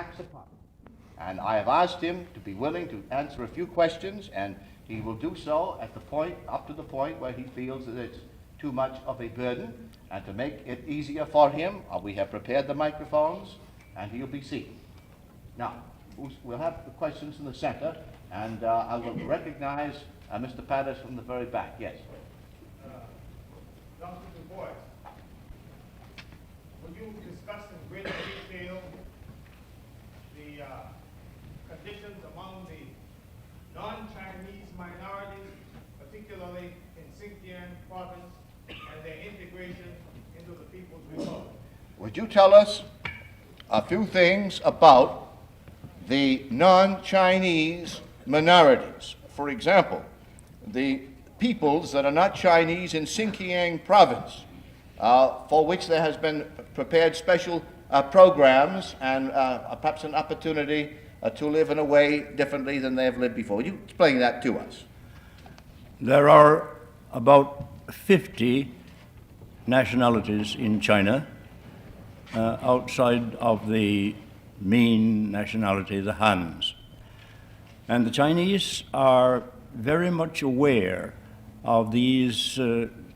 tax upon it. And I have asked him to be willing to answer a few questions, and he will do so at the point, up to the point where he feels that it's too much of a burden. And to make it easier for him, we have prepared the microphones, and he'll be seated. Now, we'll have the questions in the center, and I will recognize Mr. Pattis from the very back. Yes. Dr. DuBois, would you discuss in greater detail the conditions among the non-Chinese minorities, particularly in Xinjiang province, and their integration into the People's Republic? Would you tell us a few things about the non-Chinese minorities? For example, the peoples that are not Chinese in Xinjiang province, for which there has been prepared special programs and perhaps an opportunity to live in a way differently than they have lived before. Would you explain that to us? There are about 50 nationalities in China outside of the main nationality, the Hans. And the Chinese are very much aware of these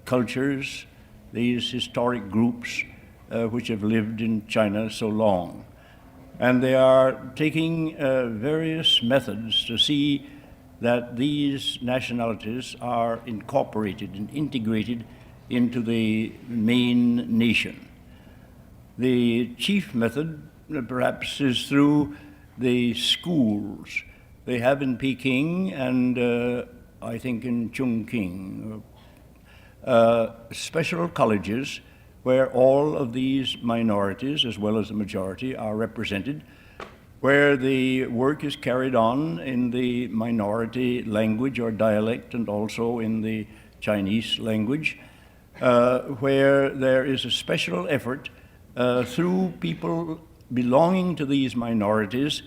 cultures, these historic groups which have lived in China so long. And they are taking various methods to see that these nationalities are incorporated and integrated into the main nation. The chief method, perhaps, is through the schools. They have in Peking and I think in Chongqing special colleges where all of these minorities, as well as the majority, are represented, where the work is carried on in the minority language or dialect and also in the Chinese language, where there is a special effort through people belonging to these minorities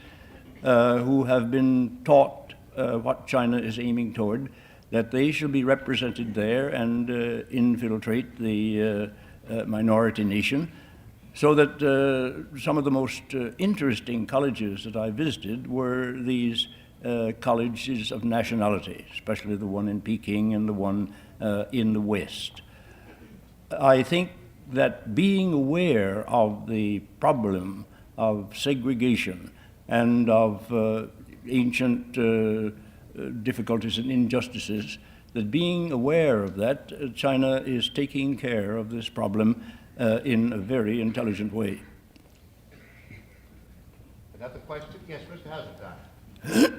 who have been taught what China is aiming toward, that they should be represented there and infiltrate the minority nation, so that some of the most interesting colleges that I visited were these colleges of nationality, especially the one in Peking and the one in the West. I think that being aware of the problem of segregation and of ancient difficulties and injustices, that being aware of that, China is taking care of this problem in a very intelligent way. Another question? Yes, Mr. Hazeltine.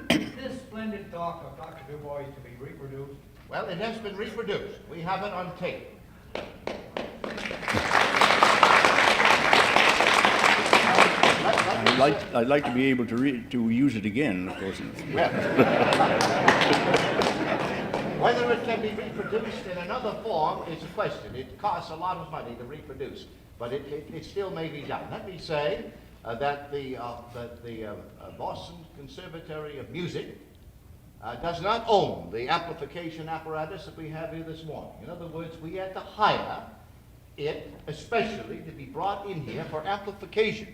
Is this splendid talk of Dr. DuBois to be reproduced? Well, it has been reproduced. We have it on tape. I'd like to be able to use it again, of course. Whether it can be reproduced in another form is a question. It costs a lot of money to reproduce, but it still may be done. Let me say that the Boston Conservatory of Music does not own the amplification apparatus that we have here this morning. In other words, we had to hire it especially to be brought in here for amplification.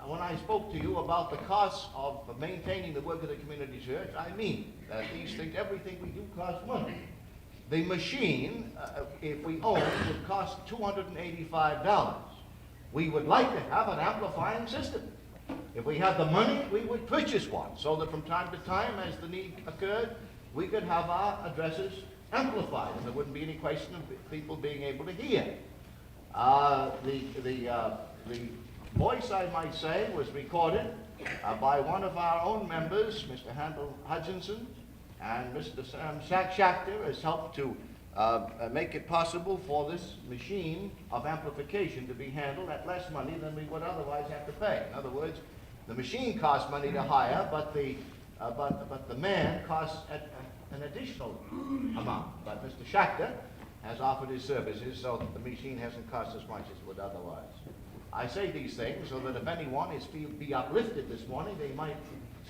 When I spoke to you about the cost of maintaining the work of the community church, I mean that these things, everything we do costs money. The machine, if we own it, would cost $285. We would like to have an amplifying system. If we had the money, we would purchase one, so that from time to time, as the need occurred, we could have our addresses amplified, and there wouldn't be any question of people being able to hear. The voice, I might say, was recorded by one of our own members, Mr. Handel Hutchinson, and Mr. Sam Schachter has helped to make it possible for this machine of amplification to be handled at less money than we would otherwise have to pay. In other words, the machine costs money to hire, but the man costs an additional amount. But Mr. Schachter has offered his services so that the machine hasn't cost as much as it would otherwise. I say these things so that if anyone is be uplifted this morning, they might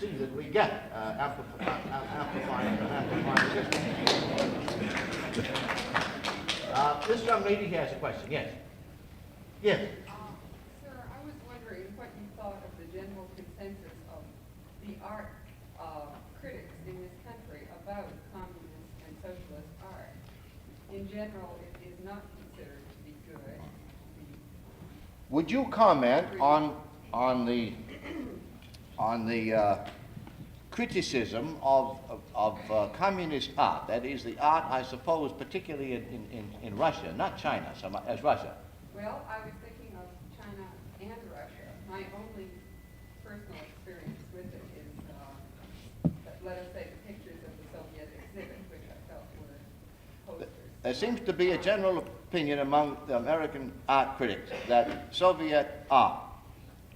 see that we get amplifying system. This young lady has a question. Yes. Yes. Sir, I was wondering what general consensus of the art critics in this country about communist and socialist art. In general, it is not considered to be good. Would you comment on the criticism of communist art? That is, the art, I suppose, particularly in Russia, not China, so much as Russia. Well, I was thinking of China and Russia. My only personal experience with it is, let us say, the pictures of the Soviet exhibit, which I felt were posters. There seems to be a general opinion among the American art critics that Soviet art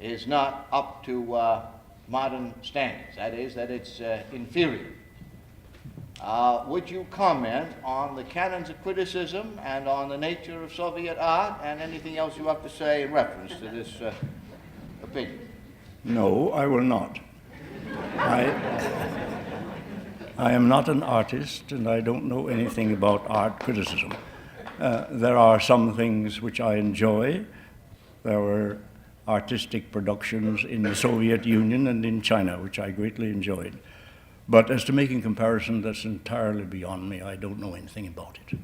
is not up to modern standards, that is, that it's inferior. Would you comment on the canons of criticism and on the nature of Soviet art and anything else you have to say in reference to this opinion? No, I will not. I am not an artist, and I don't know anything about art criticism. There are some things which I enjoy. There were artistic productions in the Soviet Union and in China, which I greatly enjoyed. But as to making comparison, that's entirely beyond me. I don't know anything about it.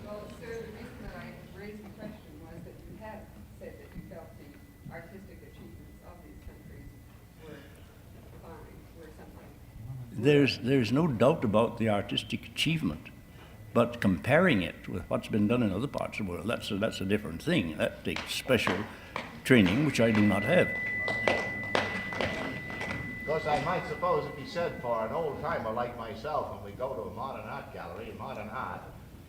Well, sir, the reason that I raised the question was that you have said that you felt the artistic achievements of these countries were fine, were something. There's no doubt about the artistic achievement, but comparing it with what's been done in other parts of the world, that's a different thing. That takes special training, which I do not have. Because I might suppose it be said for an old-timer like myself, when we go to a modern art gallery, modern art,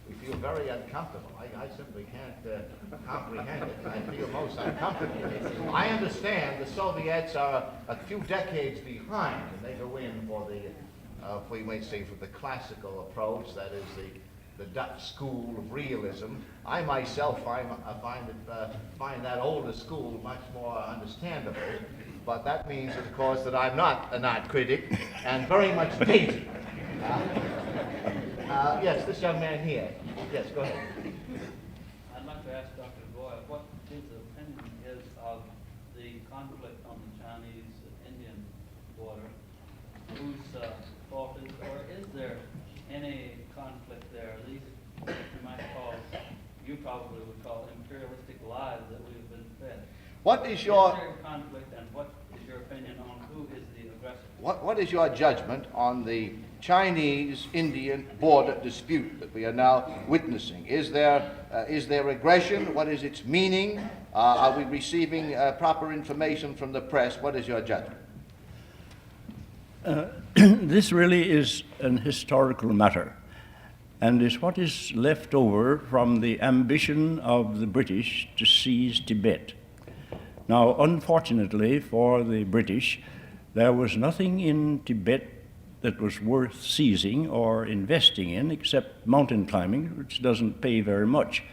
we feel very uncomfortable. I simply can't comprehend it. I feel most uncomfortable. I understand the Soviets are a few decades behind, and they go in for the, if we may say, for the classical approach, that is the Dutch school of realism. I myself find that older school much more understandable, but that means, of course, that I'm not an art critic and very much dated. Yes, this young man here. Yes, go ahead. I'd like to ask Dr. DuBois what his opinion is of the conflict on the Chinese-Indian border. Whose fault is, or is there any conflict there? These, what you might call, you probably would call imperialistic lies that we've been fed. What is your... Is there a conflict, and what is your opinion on who is the aggressor? What is your judgment on the Chinese-Indian border dispute that we are now witnessing? Is there aggression? What is its meaning? Are we receiving proper information from the press? What is your judgment? This really is an historical matter, and is what is left over from the ambition of the British to seize Tibet. Now, unfortunately for the British, there was nothing in Tibet that was worth seizing or investing in except mountain climbing, which doesn't pay very much.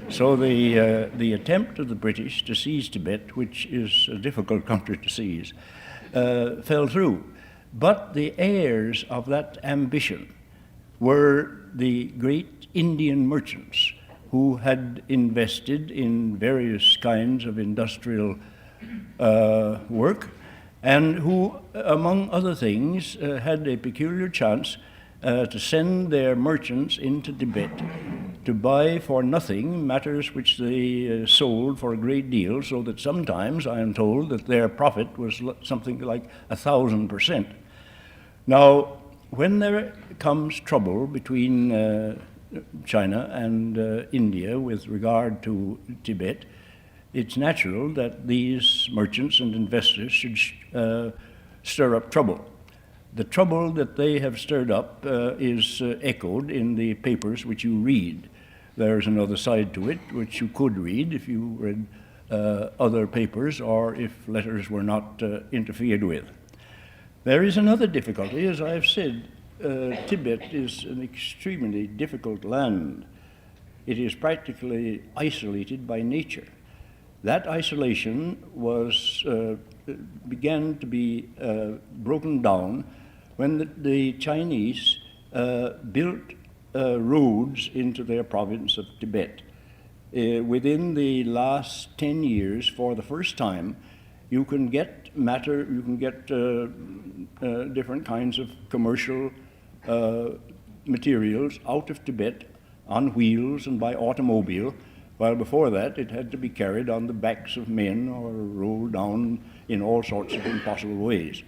So the attempt of the British to seize Tibet, which is a difficult country to seize, fell through. But the heirs of that ambition were the great Indian merchants who had invested in various kinds of industrial work, and who, among other things, had a peculiar chance to send their merchants into Tibet to buy for nothing matters which they sold for a great deal, so that sometimes I am told that their profit was something like 1,000%. Now, when there comes trouble between China and India with regard to Tibet, it's natural that these merchants and investors should stir up trouble. The trouble that they have stirred up is echoed in the papers which you read. There's another side to it which you could read if you read other papers or if letters were not interfered with. There is another difficulty. As I have said, Tibet is an extremely difficult land. It is practically isolated by nature. That isolation began to be broken down when the Chinese built roads into their province of Tibet. within the last 10 years, for the first time, you can get different kinds of commercial materials out of Tibet on wheels and by automobile, while before that it had to be carried on the backs of men or rolled down in all sorts of impossible ways.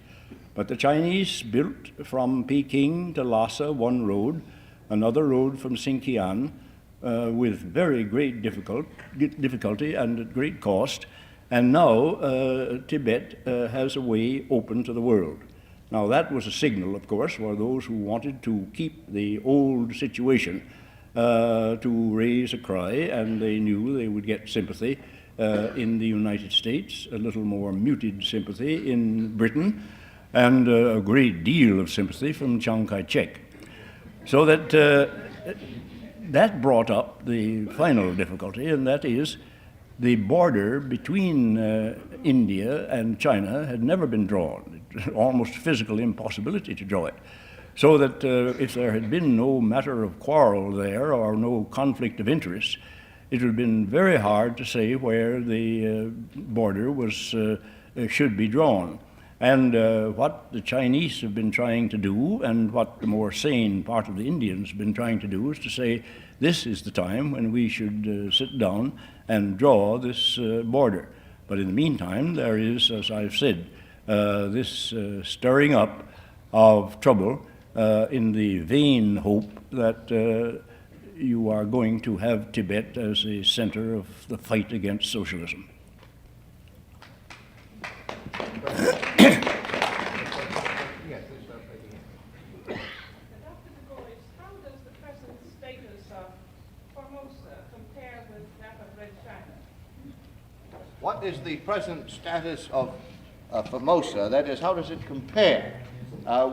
But the Chinese built from Peking to Lhasa one road, another road from Xinjiang, with very great difficulty and at great cost, and now Tibet has a way open to the world. Now that was a signal, of course, for those who wanted to keep the old situation, to raise a cry, and they knew they would get sympathy in the United States, a little more muted sympathy in Britain, and a great deal of sympathy from Chiang Kai-shek. So that that brought up the final difficulty, and that is the border between India and China had never been drawn. It was almost a physical impossibility to draw it. So that if there had been no matter of quarrel there or no conflict of interest, it would have been very hard to say where the border was should be drawn. And what the Chinese have been trying to do, and what the more sane part of the Indians have been trying to do, is to say, this is the time when we should sit down and draw this border. But in the meantime, there is, as I've said, this stirring up of trouble in the vain hope that you are going to have Tibet as a center of the fight against socialism. Dr. DuBois, how does the present status of Formosa compare with that of Red China? What is the present status of Formosa? That is, how does it compare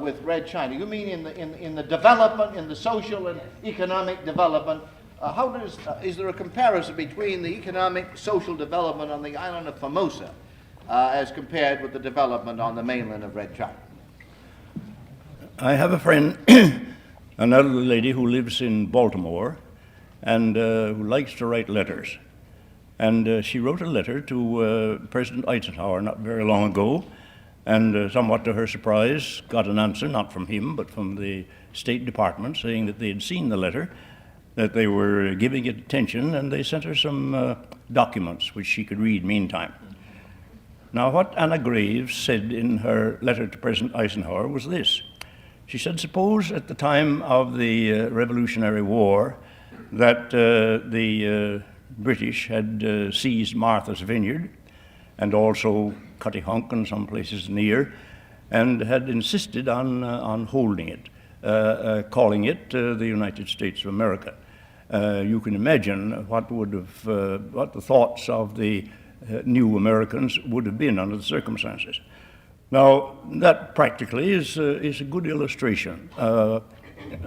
with Red China? You mean in the development, in the social and economic development? Is there a comparison between the economic, social development on the island of Formosa as compared with the development on the mainland of Red China? I have a friend, an elderly lady who lives in Baltimore and who likes to write letters. And she wrote a letter to President Eisenhower not very long ago, and somewhat to her surprise, got an answer, not from him, but from the State Department, saying that they had seen the letter, that they were giving it attention, and they sent her some documents which she could read meantime. Now, what Anna Graves said in her letter to President Eisenhower was this. She said, suppose at the time of the Revolutionary War that the British had seized Martha's Vineyard and also Cuttyhunk and some places near, and had insisted on holding it, calling it the United States of America. You can imagine what the thoughts of the new Americans would have been under the circumstances. Now, that practically is a good illustration.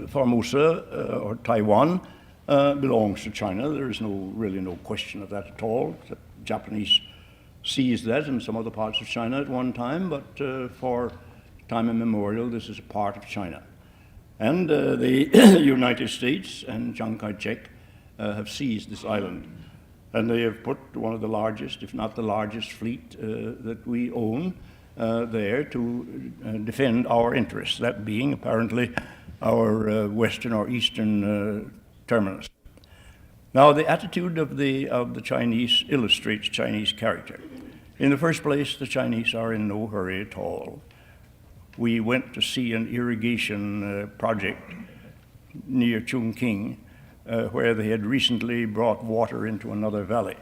Formosa, or Taiwan, belongs to China. There is really no question of that at all. The Japanese seized that in some other parts of China at one time, but for time immemorial, this is a part of China. And the United States and Chiang Kai-shek have seized this island. And they have put one of the largest, if not the largest fleet that we own there to defend our interests, that being apparently our western or eastern terminus. Now, the attitude of the Chinese illustrates Chinese character. In the first place, the Chinese are in no hurry at all. We went to see an irrigation project near Chongqing, where they had recently brought water into another valley.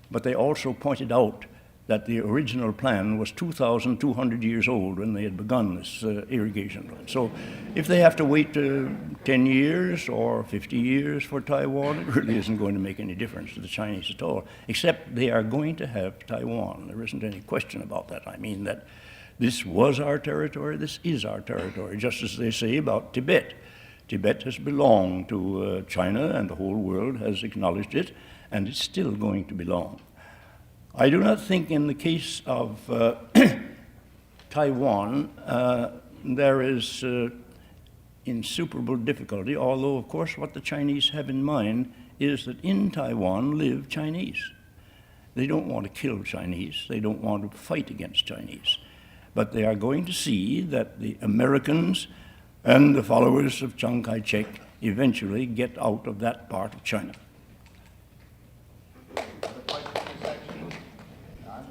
But they also pointed out that the original plan was 2,200 years old when they had begun this irrigation plan. So if they have to wait 10 years or 50 years for Taiwan, it really isn't going to make any difference to the Chinese at all, except they are going to have Taiwan. There isn't any question about that. I mean that this was our territory, this is our territory, just as they say about Tibet. Tibet has belonged to China, and the whole world has acknowledged it, and it's still going to belong. I do not think in the case of Taiwan there is insuperable difficulty, although, of course, what the Chinese have in mind is that in Taiwan live Chinese. They don't want to kill Chinese. They don't want to fight against Chinese. But they are going to see that the Americans and the followers of Chiang Kai-shek eventually get out of that part of China. I'm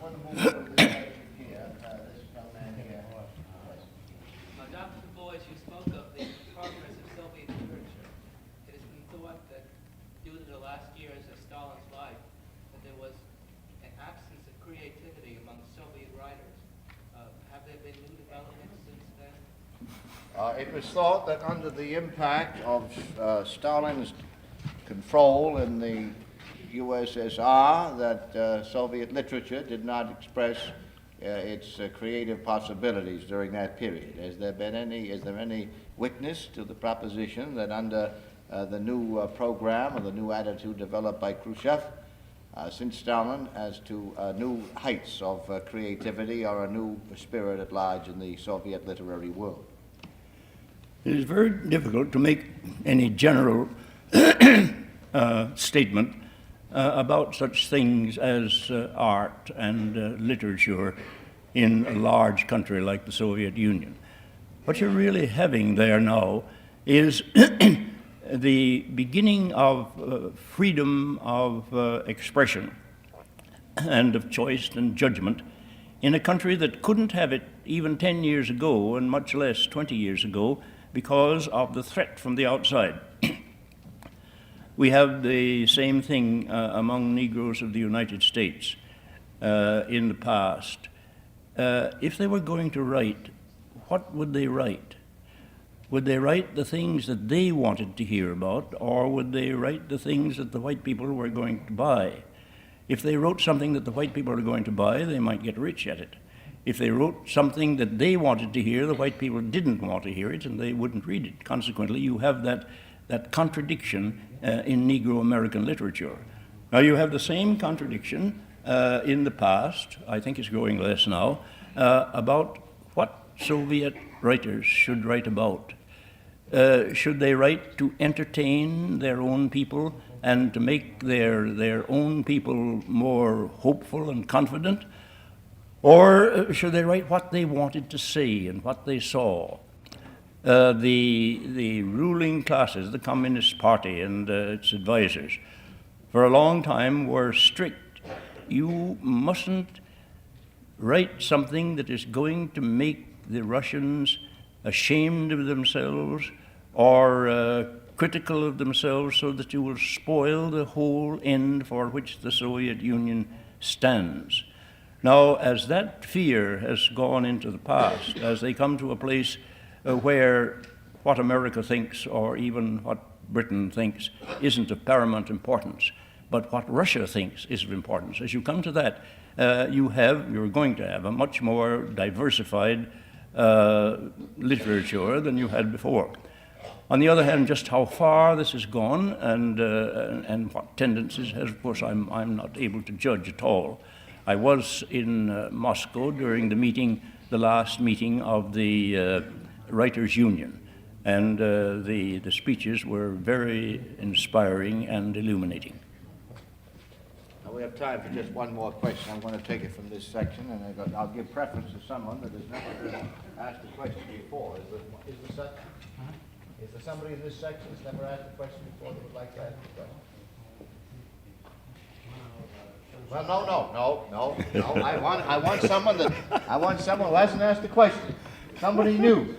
going to move to this section here. This young man here. Dr. DuBois, you spoke of the progress of Soviet literature. It has been thought that due to the last years of Stalin's life, that there was an absence of creativity among Soviet writers. Have there been new developments since then? It was thought that under the impact of Stalin's control in the USSR, that Soviet literature did not express its creative possibilities during that period. Is there any witness to the proposition that under the new program or the new attitude developed by Khrushchev since Stalin as to new heights of creativity or a new spirit at large in the Soviet literary world? It is very difficult to make any general statement about such things as art and literature in a large country like the Soviet Union. What you're really having there now is the beginning of freedom of expression and of choice and judgment in a country that couldn't have it even 10 years ago, and much less 20 years ago, because of the threat from the outside. We have the same thing among Negroes of the United States in the past. If they were going to write, what would they write? Would they write the things that they wanted to hear about, or would they write the things that the white people were going to buy? If they wrote something that the white people are going to buy, they might get rich at it. If they wrote something that they wanted to hear, the white people didn't want to hear it, and they wouldn't read it. Consequently, you have that contradiction in Negro American literature. Now, you have the same contradiction in the past, I think it's growing less now, about what Soviet writers should write about. Should they write to entertain their own people and to make their own people more hopeful and confident? Or should they write what they wanted to say and what they saw? The ruling classes, the Communist Party and its advisors, for a long time were strict. You mustn't write something that is going to make the Russians ashamed of themselves or critical of themselves, so that you will spoil the whole end for which the Soviet Union stands. Now, as that fear has gone into the past, as they come to a place where what America thinks or even what Britain thinks isn't of paramount importance, but what Russia thinks is of importance, as you come to that, you're going to have a much more diversified literature than you had before. On the other hand, just how far this has gone and what tendencies has, of course, I'm not able to judge at all. I was in Moscow during the last meeting of the Writers' Union, and the speeches were very inspiring and illuminating. Now we have time for just one more question. I'm going to take it from this section, and I'll give preference to someone that has never asked a question before. Is there somebody in this section that's never asked a question before that would like to ask a question? Well, no. I want someone who hasn't asked a question. Somebody new.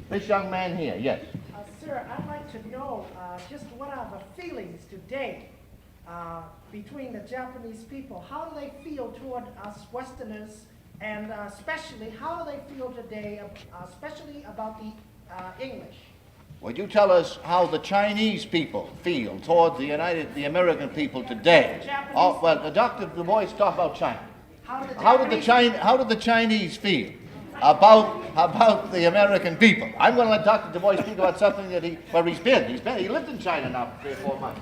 This young man here, yes. Sir, I'd like to know just what are the feelings today between the Japanese people. How do they feel toward us Westerners, and especially how do they feel today, especially about the English? Would you tell us how the Chinese people feel toward the American people today? Oh, well, Dr. DuBois talked about China. How did the Chinese feel about the American people? I'm going to let Dr. DuBois speak about something that he's been. He lived in China now for 3 or 4 months.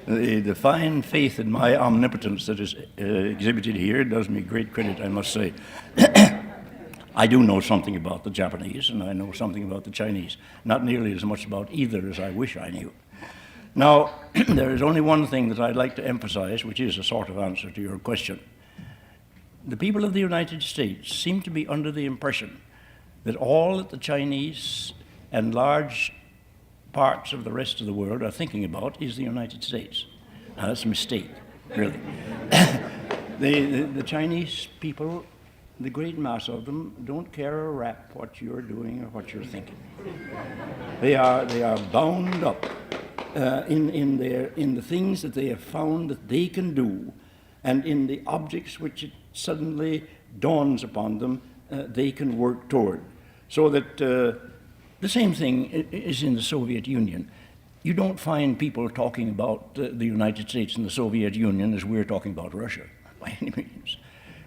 The fine faith in my omnipotence that is exhibited here does me great credit, I must say. I do know something about the Japanese, and I know something about the Chinese. Not nearly as much about either as I wish I knew. Now, there is only one thing that I'd like to emphasize, which is a sort of answer to your question. The people of the United States seem to be under the impression that all that the Chinese and large parts of the rest of the world are thinking about is the United States. Now, that's a mistake, really. The Chinese people, the great mass of them, don't care a rap what you're doing or what you're thinking. They are bound up in the things that they have found that they can do, and in the objects which it suddenly dawns upon them they can work toward. So that the same thing is in the Soviet Union. You don't find people talking about the United States and the Soviet Union as we're talking about Russia, by any means.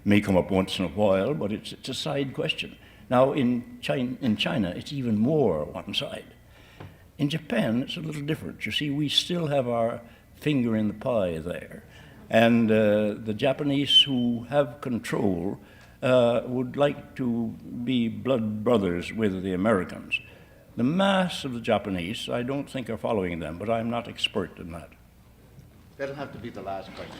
May come up once in a while, but it's a side question. Now, in China, it's even more one side. In Japan, it's a little different. You see, we still have our finger in the pie there. And the Japanese who have control would like to be blood brothers with the Americans. The mass of the Japanese, I don't think, are following them, but I'm not expert in that. That'll have to be the last question.